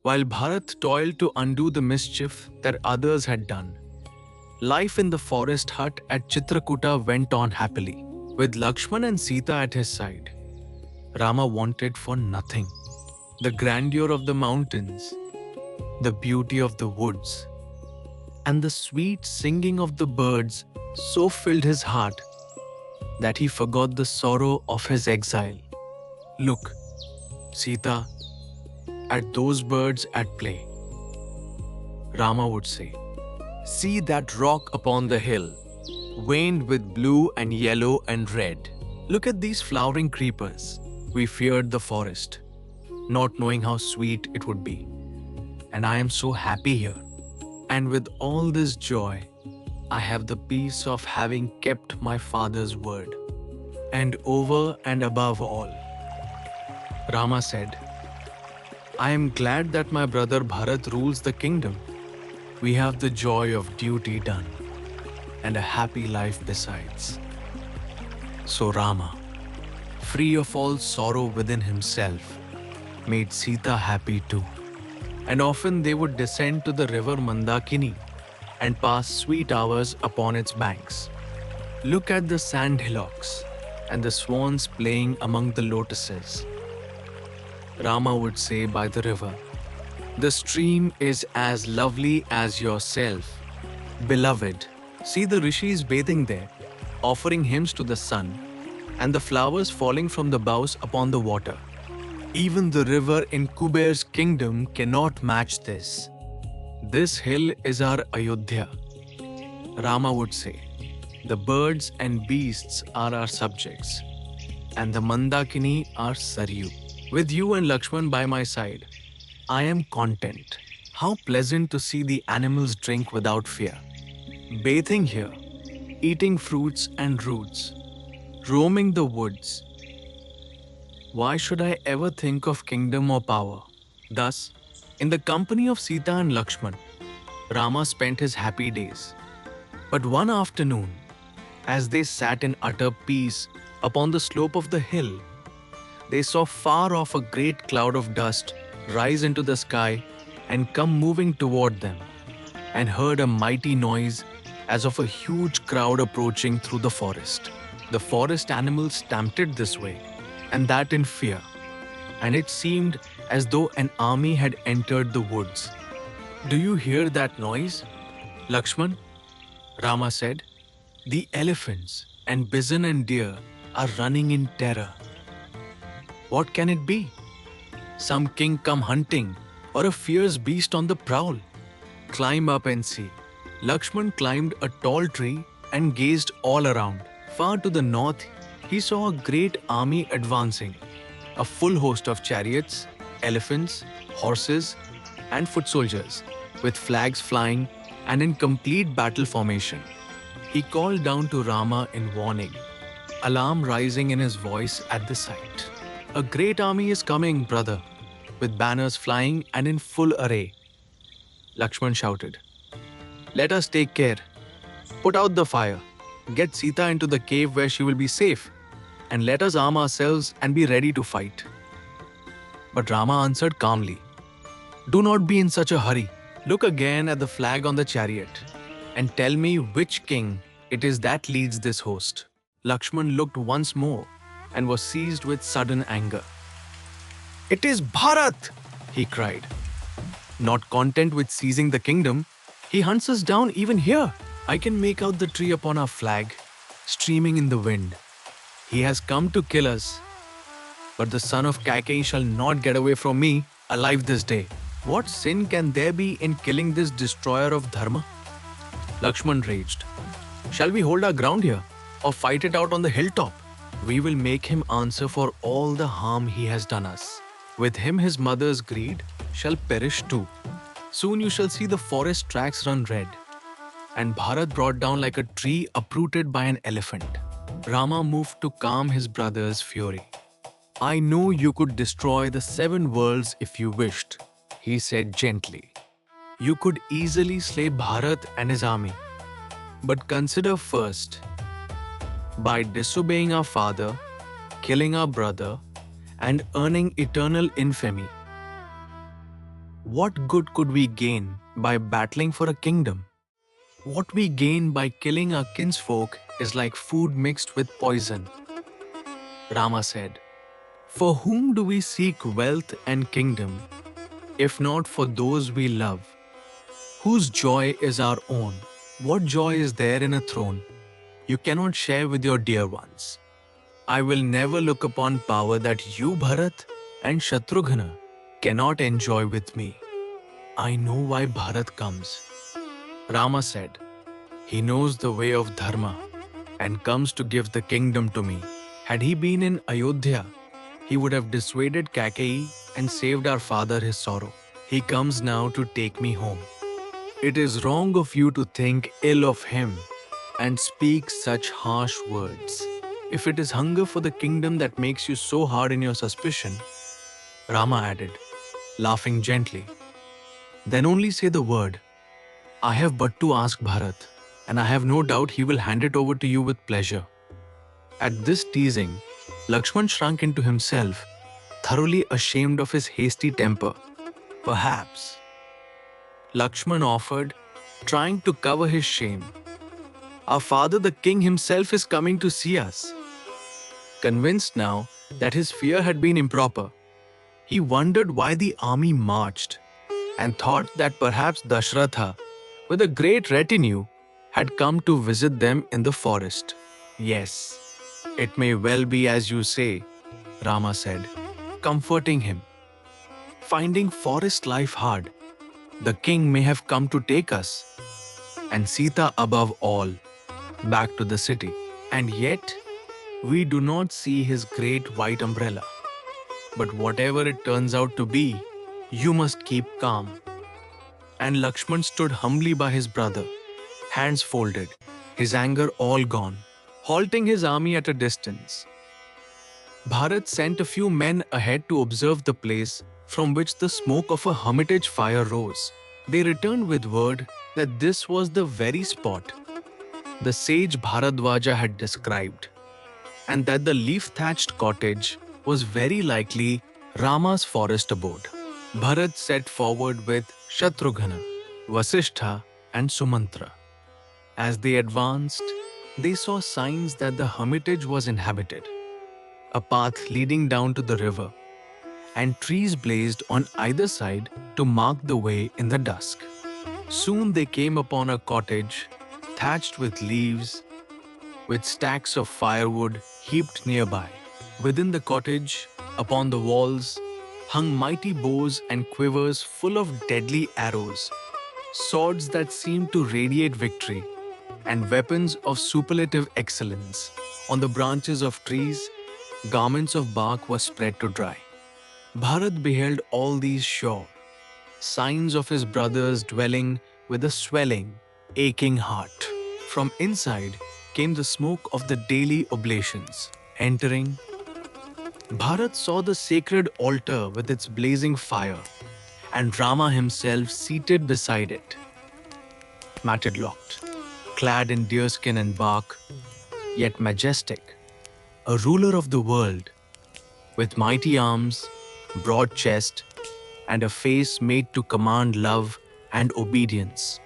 while Bharat toiled to undo the mischief that others had done. Life in the forest hut at Chitrakuta went on happily, with Lakshmana and Sita at his side. Rama wanted for nothing. The grandeur of the mountains, the beauty of the woods, and the sweet singing of the birds so filled his heart that he forgot the sorrow of his exile. Look, Sita, at those birds at play, Rama would say. See that rock upon the hill, veined with blue and yellow and red. Look at these flowering creepers. We feared the forest, not knowing how sweet it would be. And I am so happy here. And with all this joy, I have the peace of having kept my father's word. And over and above all, Rama said, I am glad that my brother Bharat rules the kingdom. We have the joy of duty done and a happy life besides. So Rama, free of all sorrow within himself, made Sita happy too. And often they would descend to the river Mandakini and pass sweet hours upon its banks. Look at the sand-hillocks and the swans playing among the lotuses. Rama would say by the river, the stream is as lovely as yourself. Beloved, see the rishis bathing there, offering hymns to the sun, and the flowers falling from the boughs upon the water. Even the river in Kuber's kingdom cannot match this. This hill is our Ayodhya. Rama would say, the birds and beasts are our subjects, and the Mandakini are Saryu. With you and Lakshman by my side, I am content. How pleasant to see the animals drink without fear. Bathing here, eating fruits and roots, roaming the woods. Why should I ever think of kingdom or power? Thus, in the company of Sita and Lakshman, Rama spent his happy days. But one afternoon, as they sat in utter peace upon the slope of the hill, they saw far off a great cloud of dust rise into the sky and come moving toward them, and heard a mighty noise as of a huge crowd approaching through the forest. The forest animals stampeded this way and that in fear, and it seemed as though an army had entered the woods. Do you hear that noise, Lakshman? Rama said. The elephants and bison and deer are running in terror. What can it be? Some king come hunting or a fierce beast on the prowl? Climb up and see. Lakshman climbed a tall tree and gazed all around. Far to the north, he saw a great army advancing, a full host of chariots, elephants, horses, and foot soldiers, with flags flying and in complete battle formation. He called down to Rama in warning, alarm rising in his voice at the sight. A great army is coming, brother, with banners flying and in full array. Lakshman shouted, let us take care. Put out the fire. Get Sita into the cave where she will be safe, and let us arm ourselves and be ready to fight. But Rama answered calmly, do not be in such a hurry. Look again at the flag on the chariot and tell me which king it is that leads this host. Lakshman looked once more and was seized with sudden anger. It is Bharat, he cried. Not content with seizing the kingdom, he hunts us down even here. I can make out the tree upon our flag, streaming in the wind. He has come to kill us. But the son of Kaikeyi shall not get away from me alive this day. What sin can there be in killing this destroyer of dharma? Lakshman raged. Shall we hold our ground here or fight it out on the hilltop? We will make him answer for all the harm he has done us. With him his mother's greed shall perish too. Soon you shall see the forest tracks run red, and Bharat brought down like a tree uprooted by an elephant. Rama moved to calm his brother's fury. I know you could destroy the 7 worlds if you wished, he said gently. You could easily slay Bharat and his army. But consider first, by disobeying our father, killing our brother, and earning eternal infamy, What good could we gain by battling for a kingdom? What we gain by killing our kinsfolk is like food mixed with poison. Rama said, "For whom do we seek wealth and kingdom, if not for those we love, whose joy is our own? What joy is there in a throne you cannot share with your dear ones? I will never look upon power that you, Bharat, and Shatrughna cannot enjoy with me. I know why Bharat comes." Rama said, "He knows the way of Dharma and comes to give the kingdom to me. Had he been in Ayodhya, he would have dissuaded Kaikeyi and saved our father his sorrow. He comes now to take me home. It is wrong of you to think ill of him and speak such harsh words. If it is hunger for the kingdom that makes you so hard in your suspicion," Rama added, laughing gently, "then only say the word. I have but to ask Bharat, and I have no doubt he will hand it over to you with pleasure." At this teasing, Lakshman shrunk into himself, thoroughly ashamed of his hasty temper. "Perhaps," Lakshman offered, trying to cover his shame, "our father the king himself is coming to see us." Convinced now that his fear had been improper, he wondered why the army marched and thought that perhaps Dashratha, with a great retinue, had come to visit them in the forest. "Yes, it may well be as you say," Rama said, comforting him. "Finding forest life hard, the king may have come to take us, and Sita above all, back to the city. And yet, we do not see his great white umbrella. But whatever it turns out to be, you must keep calm." And Lakshman stood humbly by his brother, hands folded, his anger all gone, halting his army at a distance. Bharat sent a few men ahead to observe the place from which the smoke of a hermitage fire rose. They returned with word that this was the very spot the sage Bharadwaja had described, and that the leaf-thatched cottage was very likely Rama's forest abode. Bharat set forward with Shatrughna, Vasishtha, and Sumantra. As they advanced, they saw signs that the hermitage was inhabited, a path leading down to the river, and trees blazed on either side to mark the way in the dusk. Soon they came upon a cottage thatched with leaves, with stacks of firewood heaped nearby. Within the cottage, upon the walls, hung mighty bows and quivers full of deadly arrows, swords that seemed to radiate victory, and weapons of superlative excellence. On the branches of trees, garments of bark were spread to dry. Bharat beheld all these sure signs of his brother's dwelling with a swelling, aching heart. From inside came the smoke of the daily oblations. Entering, Bharat saw the sacred altar with its blazing fire, and Rama himself seated beside it, matted-locked, clad in deerskin and bark, yet majestic, a ruler of the world, with mighty arms, broad chest, and a face made to command love and obedience.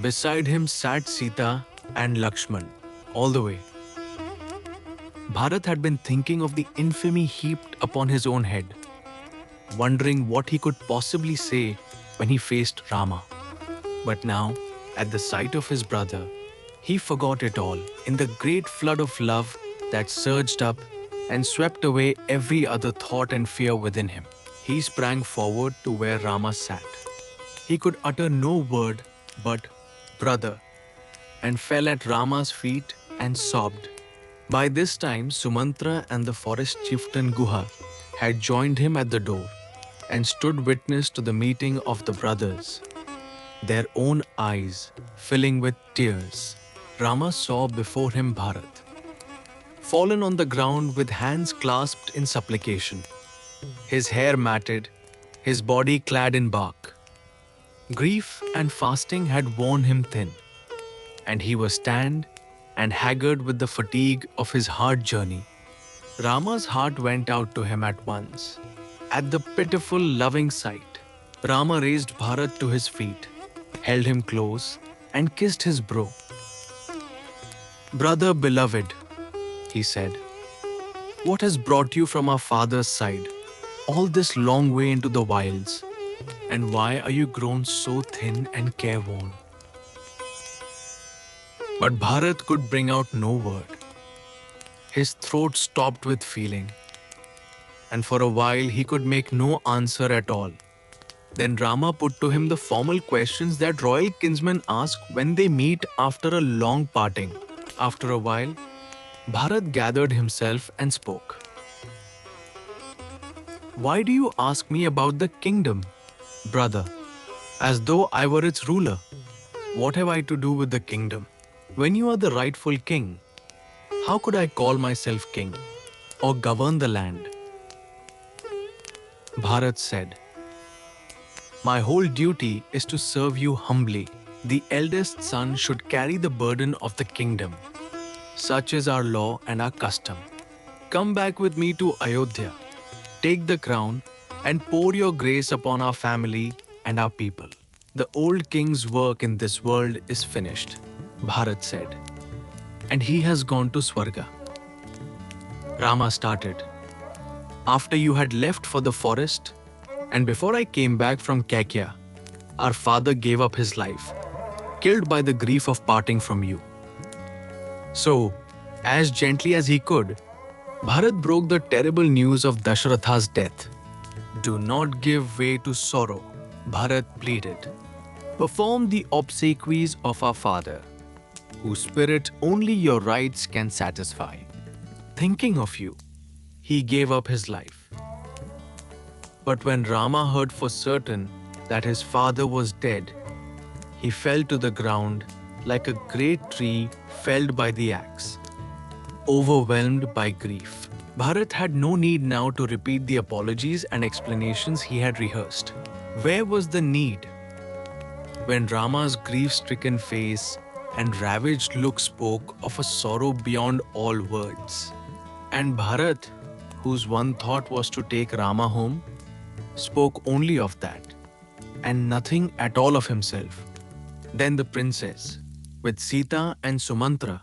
Beside him sat Sita and Lakshman, all the way. Bharat had been thinking of the infamy heaped upon his own head, wondering what he could possibly say when he faced Rama. But now, at the sight of his brother, he forgot it all in the great flood of love that surged up and swept away every other thought and fear within him. He sprang forward to where Rama sat. He could utter no word but "brother," and fell at Rama's feet and sobbed. By this time, Sumantra and the forest-chieftain Guha had joined him at the door and stood witness to the meeting of the brothers, their own eyes filling with tears. Rama saw before him Bharat, fallen on the ground with hands clasped in supplication, his hair matted, his body clad in bark. Grief and fasting had worn him thin, and he was tanned and haggard with the fatigue of his hard journey. Rama's heart went out to him at once, at the pitiful, loving sight. Rama raised Bharat to his feet, held him close, and kissed his bro. Brother beloved, he said, what has brought you from our father's side, all this long way into the wilds? And why are you grown so thin and careworn? But Bharat could bring out no word. His throat stopped with feeling, and for a while he could make no answer at all. Then Rama put to him the formal questions that royal kinsmen ask when they meet after a long parting. After a while, Bharat gathered himself and spoke. Why do you ask me about the kingdom, brother, as though I were its ruler? What have I to do with the kingdom? When you are the rightful king, how could I call myself king or govern the land? Bharat said, my whole duty is to serve you humbly. The eldest son should carry the burden of the kingdom. Such is our law and our custom. Come back with me to Ayodhya. Take the crown and pour your grace upon our family and our people. The old king's work in this world is finished, Bharat said, and he has gone to Swarga. Rama started. After you had left for the forest, and before I came back from Kaikya, our father gave up his life, killed by the grief of parting from you. So, as gently as he could, Bharat broke the terrible news of Dashratha's death. Do not give way to sorrow, Bharat pleaded. Perform the obsequies of our father, whose spirit only your rites can satisfy. Thinking of you, he gave up his life. But when Rama heard for certain that his father was dead, he fell to the ground like a great tree felled by the axe, overwhelmed by grief. Bharat had no need now to repeat the apologies and explanations he had rehearsed. Where was the need? When Rama's grief-stricken face and ravaged look spoke of a sorrow beyond all words. And Bharat, whose one thought was to take Rama home, spoke only of that, and nothing at all of himself. Then the princess, with Sita and Sumantra,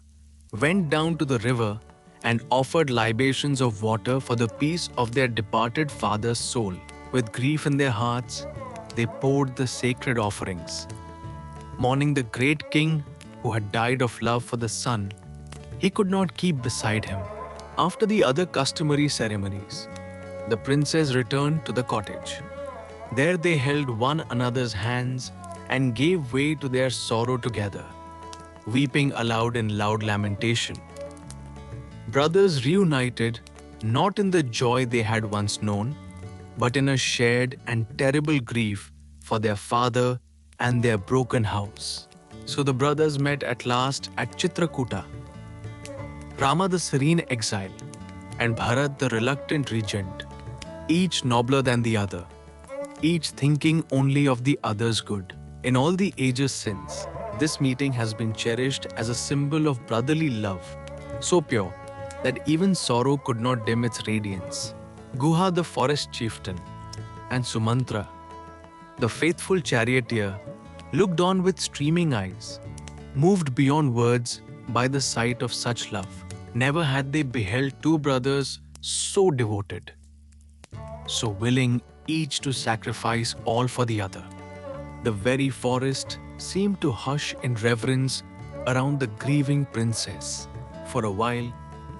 went down to the river and offered libations of water for the peace of their departed father's soul. With grief in their hearts, they poured the sacred offerings. Mourning the great king who had died of love for the son he could not keep beside him. After the other customary ceremonies, the princess returned to the cottage. There they held one another's hands and gave way to their sorrow together, weeping aloud in loud lamentation. Brothers reunited not in the joy they had once known, but in a shared and terrible grief for their father and their broken house. So the brothers met at last at Chitrakuta. Rama the serene exile and Bharat the reluctant regent, each nobler than the other, each thinking only of the other's good. In all the ages since, this meeting has been cherished as a symbol of brotherly love, so pure that even sorrow could not dim its radiance. Guha the forest-chieftain and Sumantra, the faithful charioteer, looked on with streaming eyes, moved beyond words by the sight of such love. Never had they beheld two brothers so devoted, so willing each to sacrifice all for the other. The very forest seemed to hush in reverence around the grieving princess. For a while,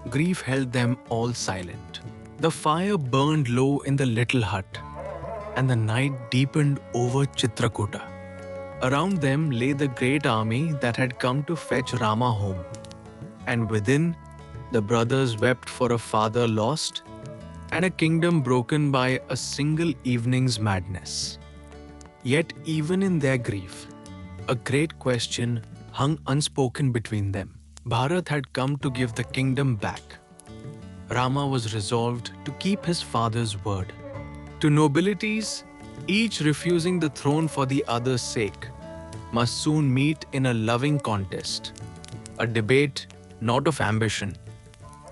grief held them all silent. The fire burned low in the little hut, and the night deepened over Chitrakuta. Around them lay the great army that had come to fetch Rama home, and within, the brothers wept for a father lost and a kingdom broken by a single evening's madness. Yet even in their grief, a great question hung unspoken between them. Bharat had come to give the kingdom back. Rama was resolved to keep his father's word. To nobilities, each refusing the throne for the other's sake, must soon meet in a loving contest, a debate not of ambition,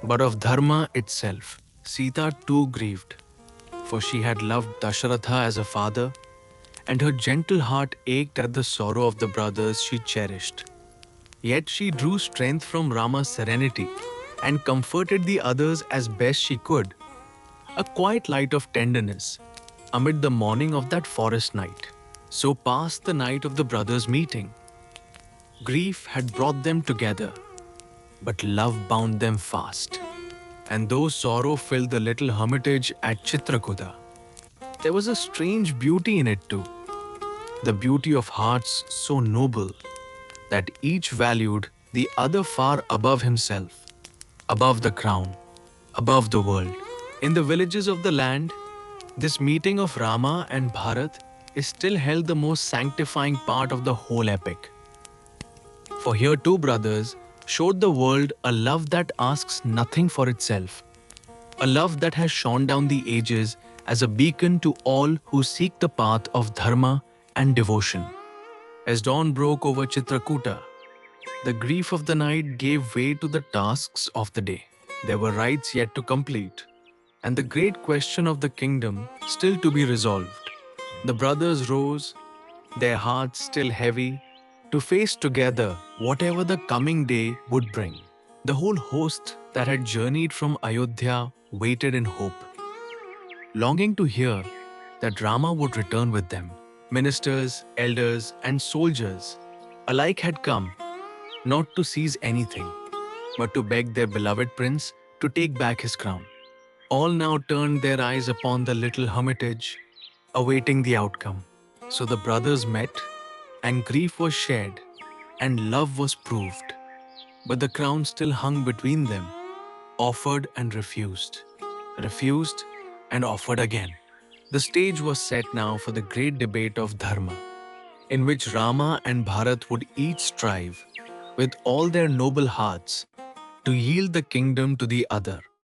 but of dharma itself. Sita too grieved, for she had loved Dashratha as a father and her gentle heart ached at the sorrow of the brothers she cherished. Yet she drew strength from Rama's serenity and comforted the others as best she could, a quiet light of tenderness amid the mourning of that forest night. So passed the night of the brothers' meeting. Grief had brought them together, but love bound them fast. And though sorrow filled the little hermitage at Chitrakuta, there was a strange beauty in it too. The beauty of hearts so noble that each valued the other far above himself, above the crown, above the world. In the villages of the land, this meeting of Rama and Bharat is still held the most sanctifying part of the whole epic. For here two brothers showed the world a love that asks nothing for itself, a love that has shone down the ages as a beacon to all who seek the path of dharma and devotion. As dawn broke over Chitrakuta, the grief of the night gave way to the tasks of the day. There were rites yet to complete, and the great question of the kingdom still to be resolved. The brothers rose, their hearts still heavy, to face together whatever the coming day would bring. The whole host that had journeyed from Ayodhya waited in hope, longing to hear that Rama would return with them. Ministers, elders, and soldiers alike had come, not to seize anything, but to beg their beloved prince to take back his crown. All now turned their eyes upon the little hermitage, awaiting the outcome. So the brothers met, and grief was shared, and love was proved. But the crown still hung between them, offered and refused and offered again. The stage was set now for the great debate of Dharma, in which Rama and Bharat would each strive, with all their noble hearts, to yield the kingdom to the other.